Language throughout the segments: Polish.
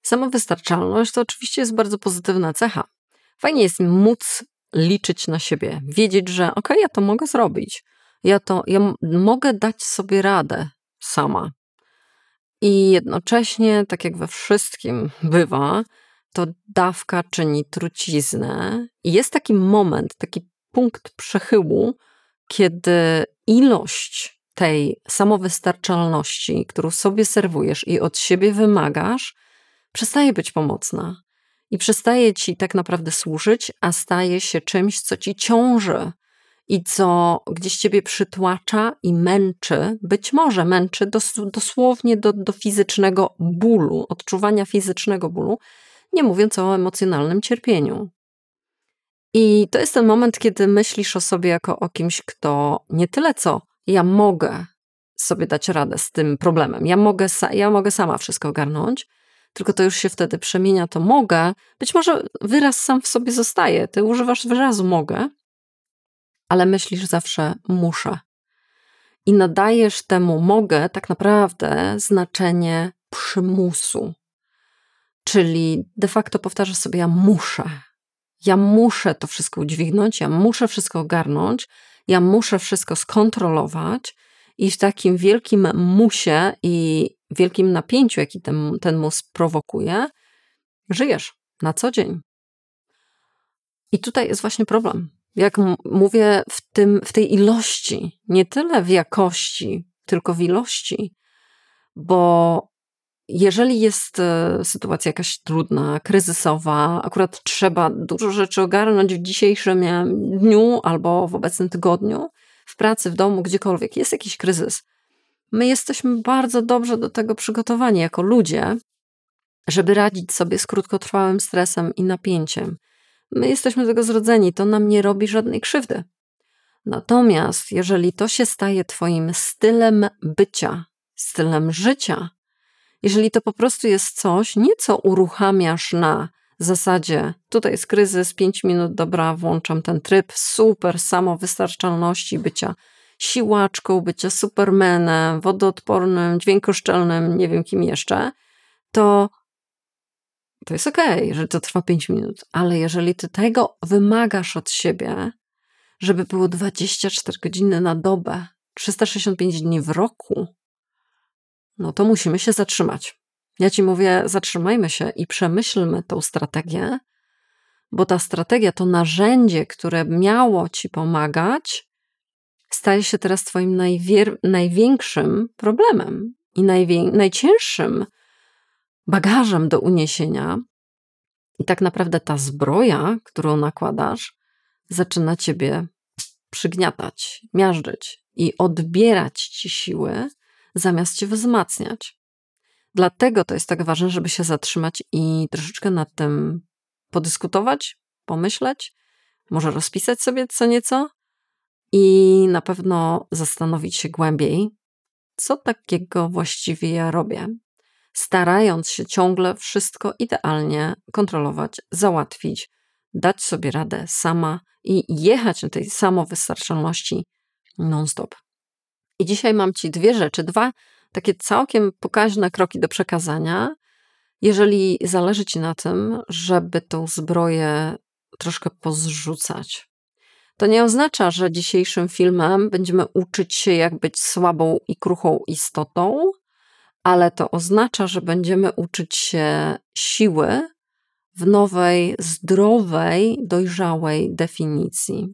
Samowystarczalność to oczywiście jest bardzo pozytywna cecha. Fajnie jest móc liczyć na siebie, wiedzieć, że okej, ja to mogę zrobić. Mogę dać sobie radę sama. I jednocześnie, tak jak we wszystkim bywa, to dawka czyni truciznę. I jest taki moment, taki punkt przechyłu, kiedy ilość tej samowystarczalności, którą sobie serwujesz i od siebie wymagasz, przestaje być pomocna. I przestaje ci tak naprawdę służyć, a staje się czymś, co ci ciąży i co gdzieś ciebie przytłacza i męczy. Być może męczy dosłownie do fizycznego bólu, odczuwania fizycznego bólu, nie mówiąc o emocjonalnym cierpieniu. I to jest ten moment, kiedy myślisz o sobie jako o kimś, kto nie tyle co ja mogę sobie dać radę z tym problemem, ja mogę sama wszystko ogarnąć, tylko to już się wtedy przemienia, to mogę. Być może wyraz sam w sobie zostaje, ty używasz wyrazu mogę, ale myślisz zawsze muszę. I nadajesz temu mogę tak naprawdę znaczenie przymusu. Czyli de facto powtarzasz sobie ja muszę to wszystko udźwignąć, ja muszę wszystko ogarnąć, ja muszę wszystko skontrolować i w takim wielkim musie i wielkim napięciu, jaki ten mus prowokuje, żyjesz na co dzień. I tutaj jest właśnie problem. Jak mówię, w tej ilości, nie tyle w jakości, tylko w ilości, bo jeżeli jest sytuacja jakaś trudna, kryzysowa, akurat trzeba dużo rzeczy ogarnąć w dzisiejszym dniu albo w obecnym tygodniu, w pracy, w domu, gdziekolwiek, jest jakiś kryzys. My jesteśmy bardzo dobrze do tego przygotowani jako ludzie, żeby radzić sobie z krótkotrwałym stresem i napięciem. My jesteśmy do tego zrodzeni, to nam nie robi żadnej krzywdy. Natomiast jeżeli to się staje twoim stylem bycia, stylem życia, jeżeli to po prostu jest coś, nie co uruchamiasz na zasadzie tutaj jest kryzys, 5 minut, dobra, włączam ten tryb, super samowystarczalności, bycia siłaczką, bycia supermanem, wodoodpornym, dźwiękoszczelnym, nie wiem kim jeszcze, to jest okej, że to trwa 5 minut, ale jeżeli ty tego wymagasz od siebie, żeby było 24 godziny na dobę, 365 dni w roku, no to musimy się zatrzymać. Ja ci mówię, zatrzymajmy się i przemyślmy tą strategię, bo ta strategia, to narzędzie, które miało ci pomagać, staje się teraz twoim największym problemem i najcięższym bagażem do uniesienia. I tak naprawdę ta zbroja, którą nakładasz, zaczyna ciebie przygniatać, miażdżyć i odbierać ci siły, zamiast cię wzmacniać. Dlatego to jest tak ważne, żeby się zatrzymać i troszeczkę nad tym podyskutować, pomyśleć, może rozpisać sobie co nieco i na pewno zastanowić się głębiej, co takiego właściwie ja robię, starając się ciągle wszystko idealnie kontrolować, załatwić, dać sobie radę sama i jechać na tej samowystarczalności non-stop. I dzisiaj mam ci dwa takie całkiem pokaźne kroki do przekazania, jeżeli zależy ci na tym, żeby tą zbroję troszkę pozrzucać. To nie oznacza, że dzisiejszym filmem będziemy uczyć się, jak być słabą i kruchą istotą, ale to oznacza, że będziemy uczyć się siły w nowej, zdrowej, dojrzałej definicji.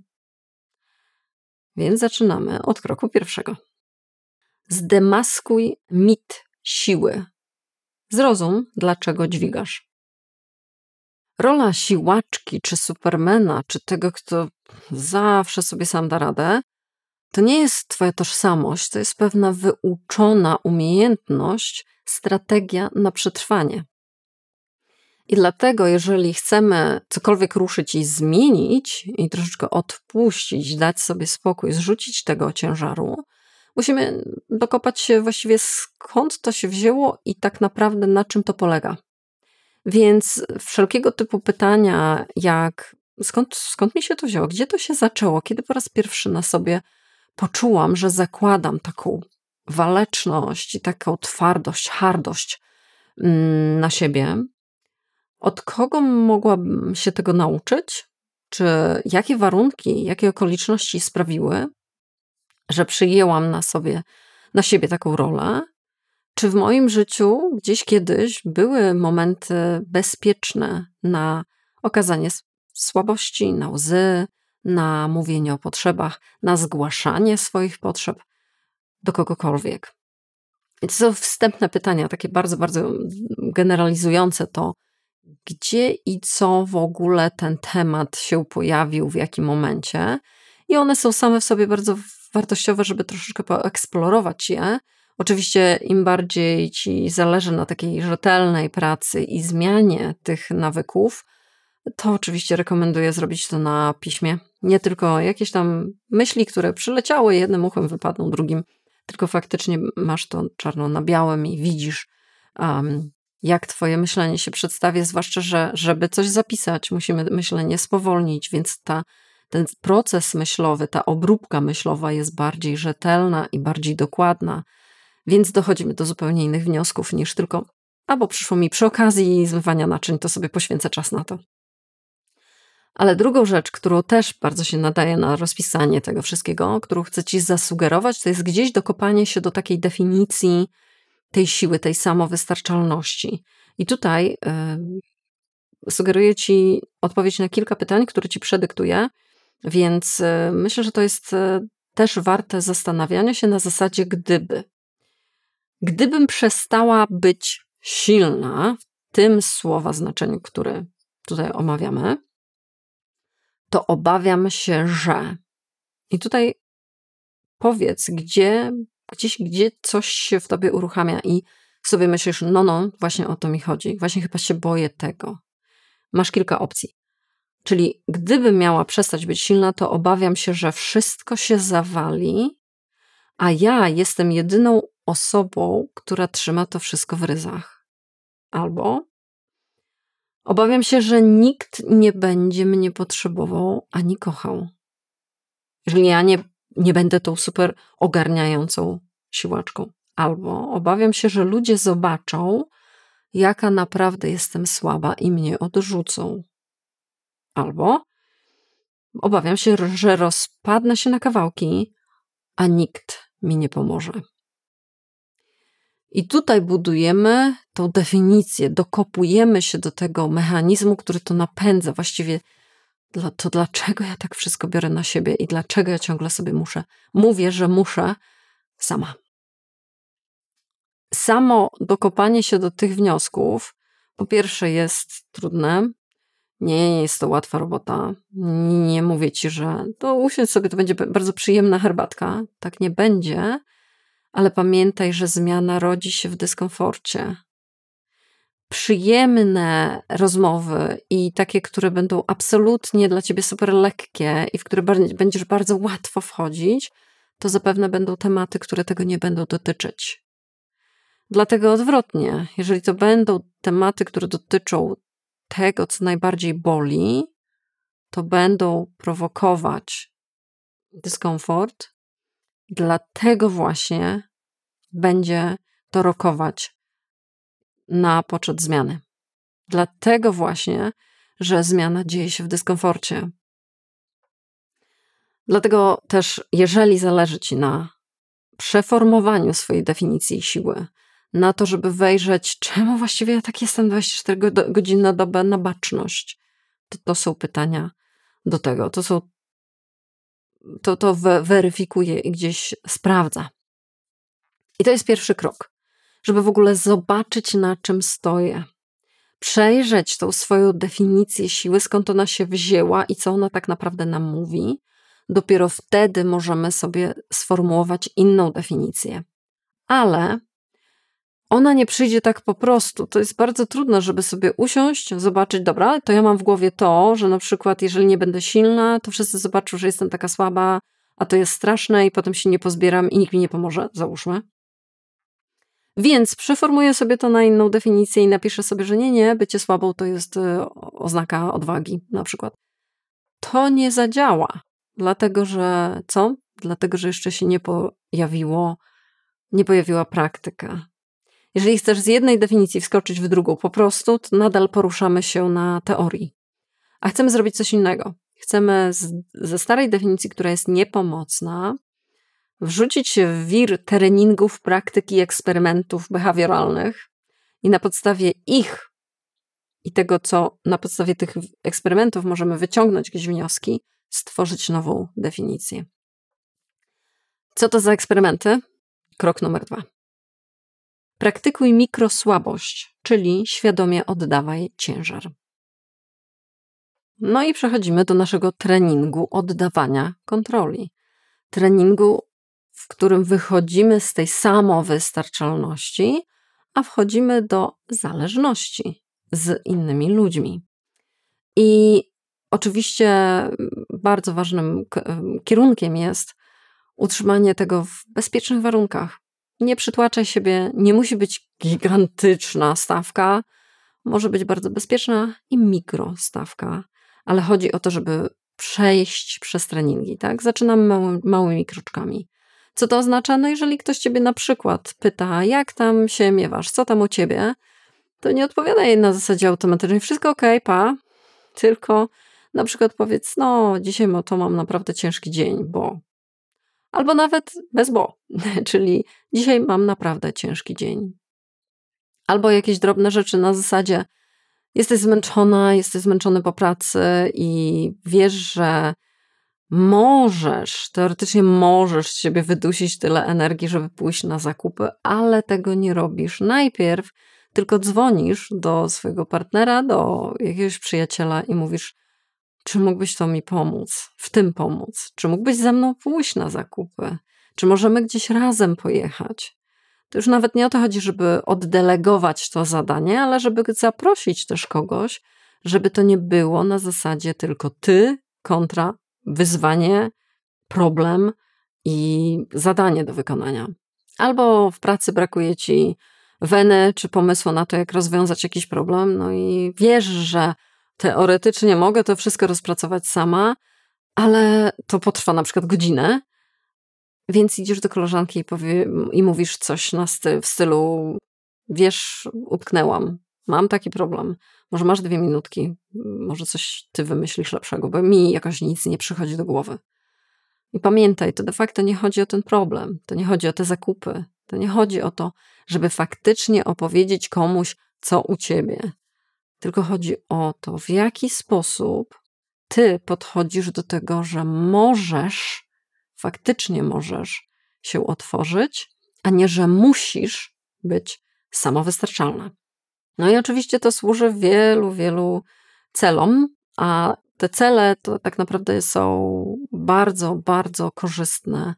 Więc zaczynamy od kroku pierwszego. Zdemaskuj mit siły. Zrozum, dlaczego dźwigasz. Rola siłaczki, czy supermana, czy tego, kto zawsze sobie sam da radę, to nie jest twoja tożsamość, to jest pewna wyuczona umiejętność, strategia na przetrwanie. I dlatego, jeżeli chcemy cokolwiek ruszyć i zmienić, i troszeczkę odpuścić, dać sobie spokój, zrzucić tego ciężaru, musimy dokopać się właściwie skąd to się wzięło i tak naprawdę na czym to polega. Więc wszelkiego typu pytania, jak skąd mi się to wzięło, gdzie to się zaczęło, kiedy po raz pierwszy na sobie poczułam, że zakładam taką waleczność i taką twardość, hardość na siebie, Od kogo mogłabym się tego nauczyć? Czy jakie warunki, jakie okoliczności sprawiły, że przyjęłam na siebie taką rolę? Czy w moim życiu gdzieś kiedyś były momenty bezpieczne na okazanie słabości, na łzy, na mówienie o potrzebach, na zgłaszanie swoich potrzeb do kogokolwiek? I to są wstępne pytania, takie bardzo, bardzo generalizujące to, gdzie i co w ogóle ten temat się pojawił, w jakim momencie. I one są same w sobie bardzo wartościowe, żeby troszeczkę poeksplorować je. Oczywiście im bardziej ci zależy na takiej rzetelnej pracy i zmianie tych nawyków, to oczywiście rekomenduję zrobić to na piśmie. Nie tylko jakieś tam myśli, które przyleciały, jednym uchem wypadną drugim, tylko faktycznie masz to czarno na białym i widzisz, jak twoje myślenie się przedstawia, zwłaszcza, że żeby coś zapisać, musimy myślenie spowolnić, więc ten proces myślowy, ta obróbka myślowa jest bardziej rzetelna i bardziej dokładna, więc dochodzimy do zupełnie innych wniosków niż tylko, bo przyszło mi przy okazji zmywania naczyń, to sobie poświęcę czas na to. Ale drugą rzecz, którą też bardzo się nadaje na rozpisanie tego wszystkiego, którą chcę ci zasugerować, to jest gdzieś dokopanie się do takiej definicji tej siły, tej samowystarczalności. I tutaj sugeruję ci odpowiedź na kilka pytań, które ci przedyktuję, więc myślę, że to jest też warte zastanawiania się na zasadzie gdyby. Gdybym przestała być silna, w tym słowa znaczeniu, które tutaj omawiamy, to obawiam się, że... I tutaj powiedz, gdzie coś się w tobie uruchamia i sobie myślisz, no, właśnie o to mi chodzi, właśnie chyba się boję tego. Masz kilka opcji. Czyli gdybym miała przestać być silna, to obawiam się, że wszystko się zawali, a ja jestem jedyną osobą, która trzyma to wszystko w ryzach. Albo obawiam się, że nikt nie będzie mnie potrzebował ani kochał. Jeżeli ja nie będę tą super ogarniającą siłaczką. Albo obawiam się, że ludzie zobaczą, jaka naprawdę jestem słaba i mnie odrzucą. Albo obawiam się, że rozpadnę się na kawałki, a nikt mi nie pomoże. I tutaj budujemy tą definicję, dokopujemy się do tego mechanizmu, który to napędza. Właściwie to dlaczego ja tak wszystko biorę na siebie i dlaczego ja ciągle sobie mówię, że muszę sama. Samo dokopanie się do tych wniosków, po pierwsze jest trudne, nie jest to łatwa robota. Nie mówię ci, że to usiądź sobie, to będzie bardzo przyjemna herbatka. Tak nie będzie, ale pamiętaj, że zmiana rodzi się w dyskomforcie. Przyjemne rozmowy i takie, które będą absolutnie dla ciebie super lekkie i w które będziesz bardzo łatwo wchodzić, to zapewne będą tematy, które tego nie będą dotyczyć. Dlatego odwrotnie, jeżeli to będą tematy, które dotyczą tego, co najbardziej boli, to będą prowokować dyskomfort. Dlatego właśnie będzie to rokować na poczet zmiany. Dlatego właśnie, że zmiana dzieje się w dyskomforcie. Dlatego też, jeżeli zależy ci na przeformowaniu swojej definicji siły, na to, żeby wejrzeć, czemu właściwie ja tak jestem 24 godziny na dobę na baczność, to są pytania do tego. To weryfikuje i gdzieś sprawdza. I to jest pierwszy krok, żeby w ogóle zobaczyć, na czym stoję. Przejrzeć tą swoją definicję siły, skąd ona się wzięła i co ona tak naprawdę nam mówi. Dopiero wtedy możemy sobie sformułować inną definicję. Ale ona nie przyjdzie tak po prostu. To jest bardzo trudno, żeby sobie usiąść, zobaczyć, dobra, to ja mam w głowie to, że na przykład jeżeli nie będę silna, to wszyscy zobaczą, że jestem taka słaba, a to jest straszne i potem się nie pozbieram i nikt mi nie pomoże, załóżmy. Więc przeformuję sobie to na inną definicję i napiszę sobie, że nie, bycie słabą to jest oznaka odwagi na przykład. To nie zadziała, dlatego że co? Dlatego, że jeszcze się nie pojawiła praktyka. Jeżeli chcesz z jednej definicji wskoczyć w drugą po prostu, to nadal poruszamy się na teorii. A chcemy zrobić coś innego. Chcemy ze starej definicji, która jest niepomocna, wrzucić się w wir treningów, praktyk i eksperymentów behawioralnych i na podstawie ich i tego, co na podstawie tych eksperymentów możemy wyciągnąć jakieś wnioski, stworzyć nową definicję. Co to za eksperymenty? Krok numer 2. Praktykuj mikrosłabość, czyli świadomie oddawaj ciężar. No i przechodzimy do naszego treningu oddawania kontroli. Treningu, w którym wychodzimy z tej samowystarczalności, a wchodzimy do zależności z innymi ludźmi. I oczywiście bardzo ważnym kierunkiem jest utrzymanie tego w bezpiecznych warunkach. Nie przytłaczaj siebie, nie musi być gigantyczna stawka, może być bardzo bezpieczna i mikrostawka, ale chodzi o to, żeby przejść przez treningi, tak? Zaczynamy małymi kroczkami. Co to oznacza? No jeżeli ktoś ciebie na przykład pyta, jak tam się miewasz, co tam u ciebie, to nie odpowiadaj na zasadzie automatycznej, wszystko okej, pa, tylko na przykład powiedz, no dzisiaj to mam naprawdę ciężki dzień, bo... Albo nawet bez bo, czyli dzisiaj mam naprawdę ciężki dzień. Albo jakieś drobne rzeczy na zasadzie jesteś zmęczona, jesteś zmęczony po pracy i wiesz, że teoretycznie możesz z siebie wydusić tyle energii, żeby pójść na zakupy, ale tego nie robisz. Najpierw tylko dzwonisz do swojego partnera, do jakiegoś przyjaciela i mówisz, czy mógłbyś to mi pomóc, w tym pomóc? Czy mógłbyś ze mną pójść na zakupy? Czy możemy gdzieś razem pojechać? To już nawet nie o to chodzi, żeby oddelegować to zadanie, ale żeby zaprosić też kogoś, żeby to nie było na zasadzie tylko ty kontra wyzwanie, problem i zadanie do wykonania. Albo w pracy brakuje ci weny czy pomysłu na to, jak rozwiązać jakiś problem, no i wiesz, że teoretycznie mogę to wszystko rozpracować sama, ale to potrwa na przykład godzinę, więc idziesz do koleżanki i mówisz coś w stylu, wiesz, utknęłam, mam taki problem, może masz 2 minutki, może coś ty wymyślisz lepszego, bo mi jakoś nic nie przychodzi do głowy. I pamiętaj, to de facto nie chodzi o ten problem, to nie chodzi o te zakupy, to nie chodzi o to, żeby faktycznie opowiedzieć komuś, co u ciebie, tylko chodzi o to, w jaki sposób ty podchodzisz do tego, że faktycznie możesz się otworzyć, a nie, że musisz być samowystarczalna. No i oczywiście to służy wielu, wielu celom, a te cele to tak naprawdę są bardzo, bardzo korzystne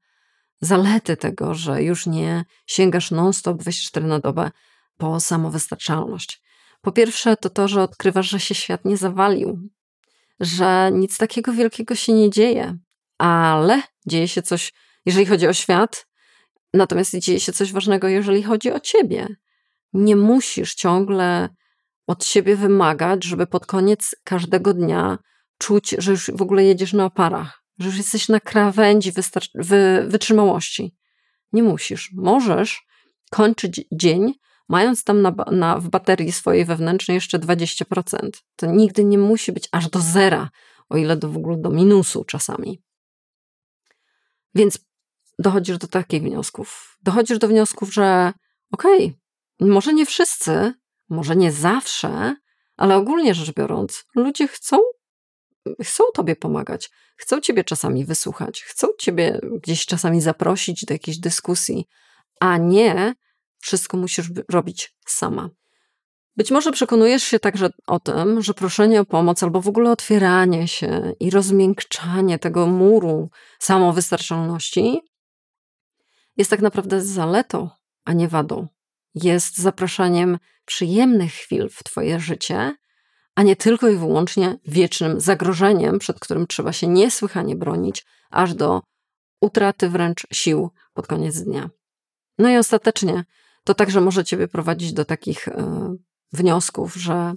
zalety tego, że już nie sięgasz non-stop 24 na dobę po samowystarczalność. Po pierwsze to, że odkrywasz, że się świat nie zawalił, że nic takiego wielkiego się nie dzieje, ale dzieje się coś, jeżeli chodzi o świat, natomiast dzieje się coś ważnego, jeżeli chodzi o ciebie. Nie musisz ciągle od siebie wymagać, żeby pod koniec każdego dnia czuć, że już w ogóle jedziesz na oparach, że już jesteś na krawędzi wytrzymałości. Nie musisz. Możesz kończyć dzień, mając tam w baterii swojej wewnętrznej jeszcze 20%. To nigdy nie musi być aż do zera, o ile w ogóle do minusu czasami. Więc dochodzisz do takich wniosków. Dochodzisz do wniosków, że okej, może nie wszyscy, może nie zawsze, ale ogólnie rzecz biorąc, ludzie chcą tobie pomagać, chcą ciebie czasami wysłuchać, chcą ciebie gdzieś czasami zaprosić do jakiejś dyskusji, a nie wszystko musisz robić sama. Być może przekonujesz się także o tym, że proszenie o pomoc albo w ogóle otwieranie się i rozmiękczanie tego muru samowystarczalności jest tak naprawdę zaletą, a nie wadą. Jest zapraszaniem przyjemnych chwil w twoje życie, a nie tylko i wyłącznie wiecznym zagrożeniem, przed którym trzeba się niesłychanie bronić, aż do utraty wręcz sił pod koniec dnia. No i ostatecznie to także może ciebie prowadzić do takich wniosków, że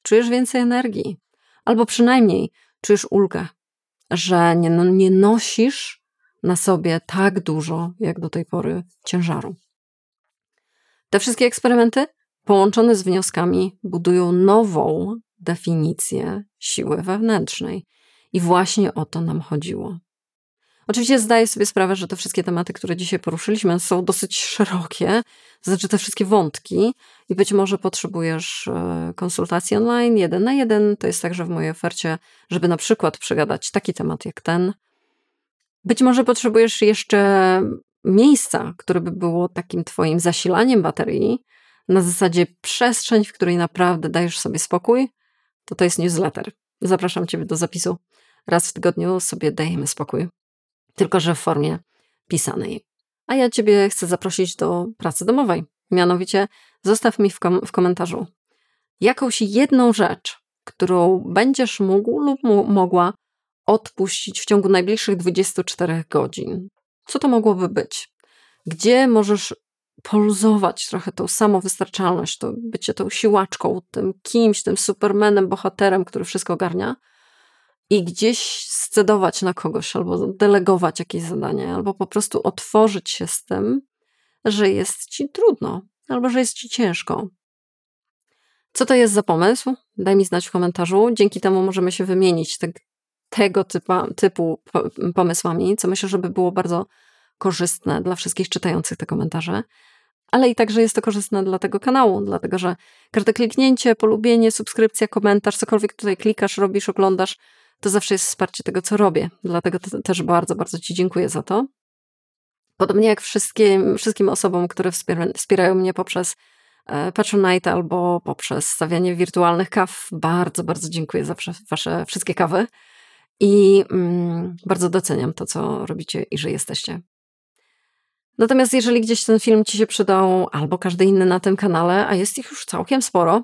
czujesz więcej energii, albo przynajmniej czujesz ulgę, że nie nosisz na sobie tak dużo, jak do tej pory ciężaru. Te wszystkie eksperymenty połączone z wnioskami budują nową definicję siły wewnętrznej. I właśnie o to nam chodziło. Oczywiście zdaję sobie sprawę, że te wszystkie tematy, które dzisiaj poruszyliśmy, są dosyć szerokie, znaczy te wszystkie wątki i być może potrzebujesz konsultacji online 1 na 1. To jest także w mojej ofercie, żeby na przykład przegadać taki temat jak ten. Być może potrzebujesz jeszcze miejsca, które by było takim twoim zasilaniem baterii, na zasadzie przestrzeń, w której naprawdę dajesz sobie spokój. To jest newsletter. Zapraszam ciebie do zapisu. Raz w tygodniu sobie dajemy spokój. Tylko że w formie pisanej. A ja ciebie chcę zaprosić do pracy domowej. Mianowicie zostaw mi w komentarzu jakąś jedną rzecz, którą będziesz mógł lub mogła odpuścić w ciągu najbliższych 24 godzin. Co to mogłoby być? Gdzie możesz poluzować trochę tą samowystarczalność, to bycie tą siłaczką, tym kimś, tym supermanem, bohaterem, który wszystko ogarnia i gdzieś scedować na kogoś, albo delegować jakieś zadanie, albo po prostu otworzyć się z tym, że jest ci trudno, albo że jest ci ciężko. Co to jest za pomysł? Daj mi znać w komentarzu. Dzięki temu możemy się wymienić tego typu pomysłami, co myślę, że by było bardzo korzystne dla wszystkich czytających te komentarze. Ale i także jest to korzystne dla tego kanału, dlatego że każde kliknięcie, polubienie, subskrypcja, komentarz, cokolwiek tutaj klikasz, robisz, oglądasz, to zawsze jest wsparcie tego, co robię. Dlatego też bardzo, bardzo ci dziękuję za to. Podobnie jak wszystkim osobom, które wspierają mnie poprzez Patronite albo poprzez stawianie wirtualnych kaw. Bardzo, bardzo dziękuję za wasze wszystkie kawy i bardzo doceniam to, co robicie i że jesteście. Natomiast jeżeli gdzieś ten film ci się przydał, albo każdy inny na tym kanale, a jest ich już całkiem sporo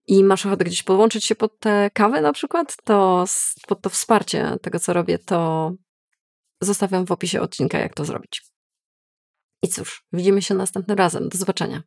i masz ochotę gdzieś podłączyć się pod te kawy na przykład, to pod to wsparcie tego, co robię, to zostawiam w opisie odcinka, jak to zrobić. I cóż, widzimy się następnym razem. Do zobaczenia.